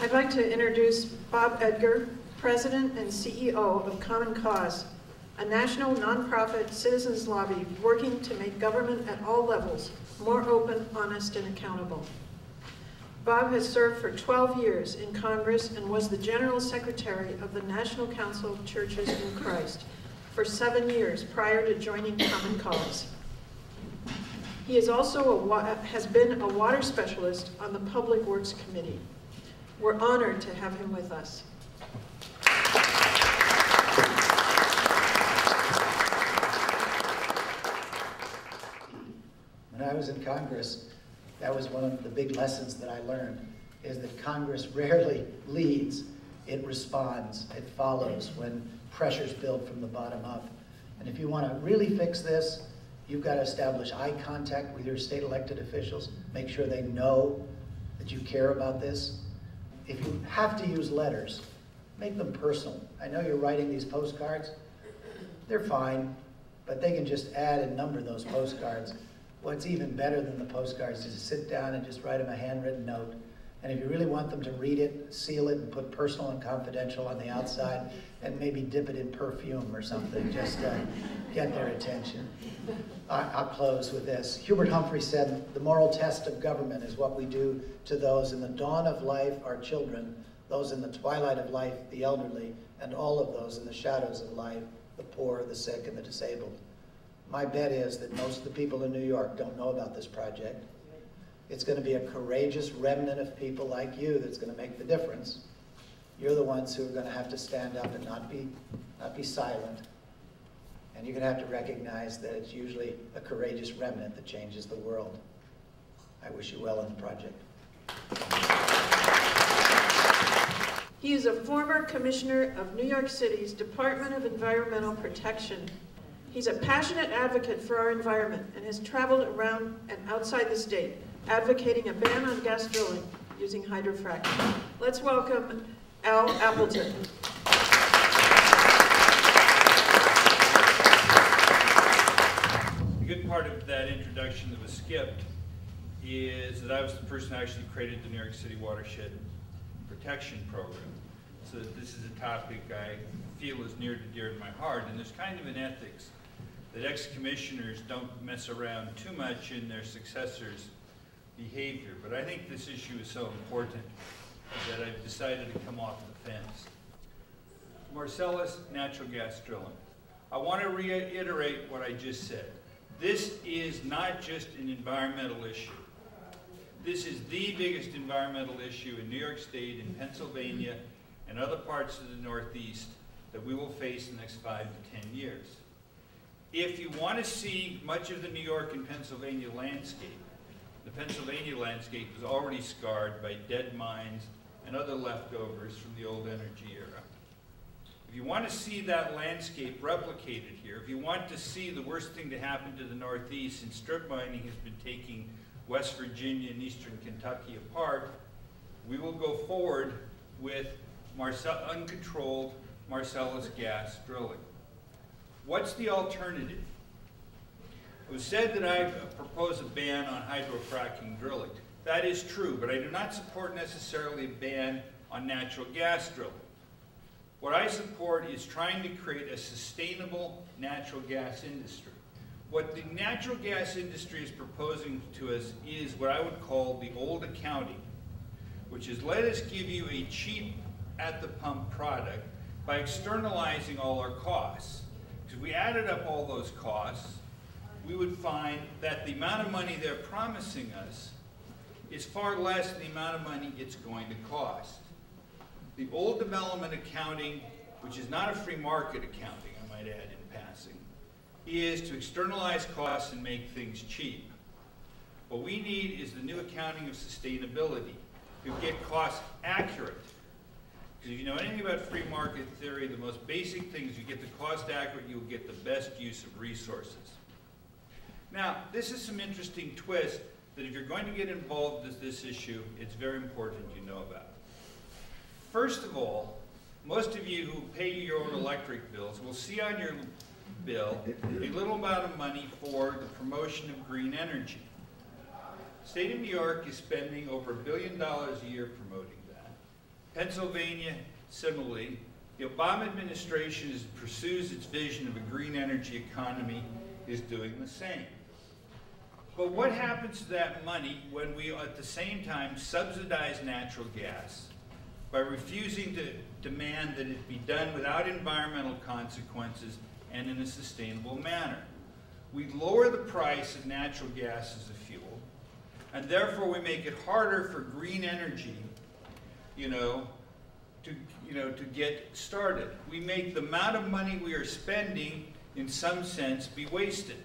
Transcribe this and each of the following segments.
I'd like to introduce Bob Edgar, President and CEO of Common Cause, a national nonprofit citizens lobby working to make government at all levels more open, honest, and accountable. Bob has served for 12 years in Congress and was the General Secretary of the National Council of Churches in Christ for 7 years prior to joining Common Cause. He is also has been a water specialist on the Public Works Committee. We're honored to have him with us. When I was in Congress, that was one of the big lessons that I learned, is that Congress rarely leads, it responds, it follows when pressures build from the bottom up. And if you want to really fix this, you've got to establish eye contact with your state elected officials, make sure they know that you care about this. If you have to use letters, make them personal. I know you're writing these postcards, they're fine, but they can just add and number those postcards. What's even better than the postcards is to sit down and just write them a handwritten note. And if you really want them to read it, seal it and put personal and confidential on the outside and maybe dip it in perfume or something, just get their attention. I'll close with this. Hubert Humphrey said, "The moral test of government is what we do to those in the dawn of life, our children, those in the twilight of life, the elderly, and all of those in the shadows of life, the poor, the sick, and the disabled." My bet is that most of the people in New York don't know about this project. It's going to be a courageous remnant of people like you that's going to make the difference. You're the ones who are going to have to stand up and not be silent. And you're going to have to recognize that it's usually a courageous remnant that changes the world. I wish you well in the project. He is a former commissioner of New York City's Department of Environmental Protection. He's a passionate advocate for our environment and has traveled around and outside the state, advocating a ban on gas drilling using hydrofracking. Let's welcome Al Appleton. A good part of that introduction that was skipped is that I was the person who actually created the New York City Watershed Protection Program. So this is a topic I feel is near and dear to my heart, and there's kind of an ethics that ex-commissioners don't mess around too much in their successors' behavior. But I think this issue is so important that I've decided to come off the fence. Marcellus natural gas drilling. I want to reiterate what I just said. This is not just an environmental issue. This is the biggest environmental issue in New York State, in Pennsylvania, and other parts of the Northeast that we will face in the next 5 to 10 years. If you want to see much of the New York and Pennsylvania landscape, the Pennsylvania landscape is already scarred by dead mines and other leftovers from the old energy era. If you want to see that landscape replicated here, if you want to see the worst thing to happen to the Northeast, and strip mining has been taking West Virginia and Eastern Kentucky apart, we will go forward with uncontrolled Marcellus gas drilling. What's the alternative? It was said that I propose a ban on hydrofracking drilling. That is true, but I do not support necessarily a ban on natural gas drilling. What I support is trying to create a sustainable natural gas industry. What the natural gas industry is proposing to us is what I would call the old accounting, which is let us give you a cheap at-the-pump product by externalizing all our costs. Because if we added up all those costs, we would find that the amount of money they're promising us is far less than the amount of money it's going to cost. The old development accounting, which is not a free market accounting, I might add in passing, is to externalize costs and make things cheap. What we need is the new accounting of sustainability to get costs accurate. Because if you know anything about free market theory, the most basic thing is you get the cost accurate, you'll get the best use of resources. Now, this is some interesting twist that if you're going to get involved with this issue, it's very important you know about. First of all, most of you who pay your own electric bills will see on your bill a little amount of money for the promotion of green energy. The state of New York is spending over $1 billion a year promoting that. Pennsylvania, similarly, the Obama administration, as it pursues its vision of a green energy economy, is doing the same. But what happens to that money when we, at the same time, subsidize natural gas by refusing to demand that it be done without environmental consequences and in a sustainable manner? We lower the price of natural gas as a fuel, and therefore we make it harder for green energy, to get started. We make the amount of money we are spending, in some sense, be wasted.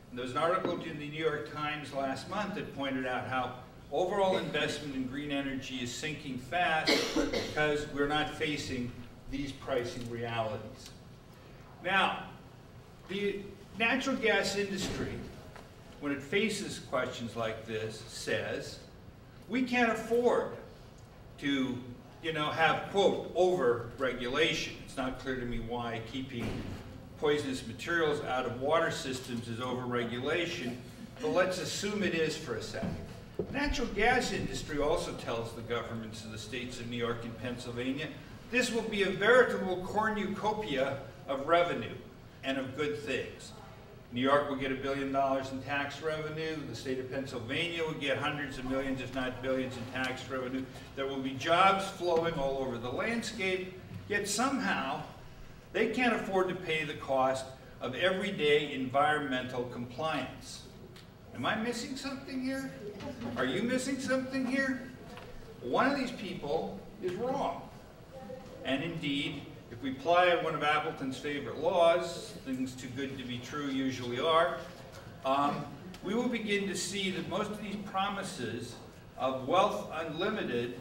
And there was an article in the New York Times last month that pointed out how overall investment in green energy is sinking fast because we're not facing these pricing realities. Now, the natural gas industry, when it faces questions like this, says, we can't afford to, have, quote, over-regulation. It's not clear to me why keeping poisonous materials out of water systems is over-regulation, but let's assume it is for a second. The natural gas industry also tells the governments of the states of New York and Pennsylvania this will be a veritable cornucopia of revenue and of good things. New York will get $1 billion in tax revenue. The state of Pennsylvania will get hundreds of millions, if not billions, in tax revenue. There will be jobs flowing all over the landscape, yet somehow they can't afford to pay the cost of everyday environmental compliance. Am I missing something here? Are you missing something here? One of these people is wrong. And indeed, if we apply one of Appleton's favorite laws, things too good to be true usually are, we will begin to see that most of these promises of wealth unlimited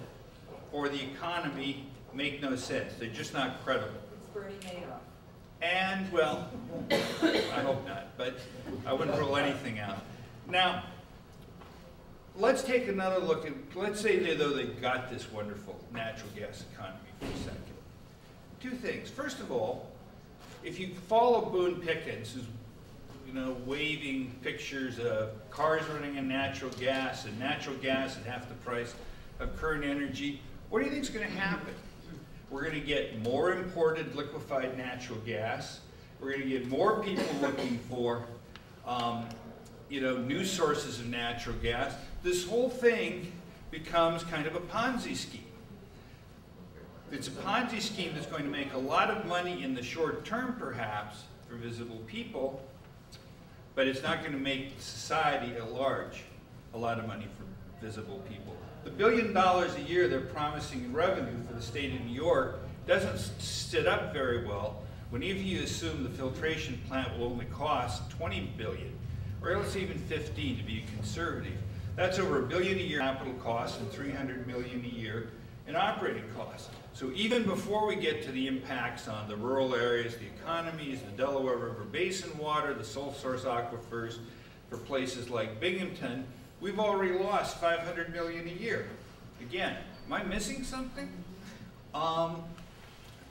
for the economy make no sense. They're just not credible. It's Bernie Madoff. And, well, I hope not, but I wouldn't rule anything out. Now, let's take another look at, let's say though they got this wonderful natural gas economy for a second. Two things. First of all, if you follow Boone Pickens, who's waving pictures of cars running on natural gas and natural gas at half the price of current energy, what do you think is going to happen? We're going to get more imported liquefied natural gas. We're going to get more people looking for new sources of natural gas. This whole thing becomes kind of a Ponzi scheme. It's a Ponzi scheme that's going to make a lot of money in the short term, perhaps, for visible people, but it's not going to make society at large a lot of money for visible people. The $1 billion a year they're promising in revenue for the state of New York doesn't sit up very well when even you assume the filtration plant will only cost $20 billion, or let's say even 15 to be conservative. That's over $1 billion a year in capital costs and $300 million a year in operating costs. So even before we get to the impacts on the rural areas, the economies, the Delaware River Basin water, the sole source aquifers for places like Binghamton, we've already lost $500 million a year. Again, am I missing something?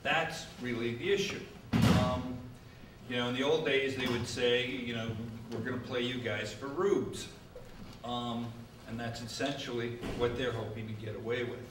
That's really the issue. In the old days they would say, we're going to play you guys for rubes. And that's essentially what they're hoping to get away with.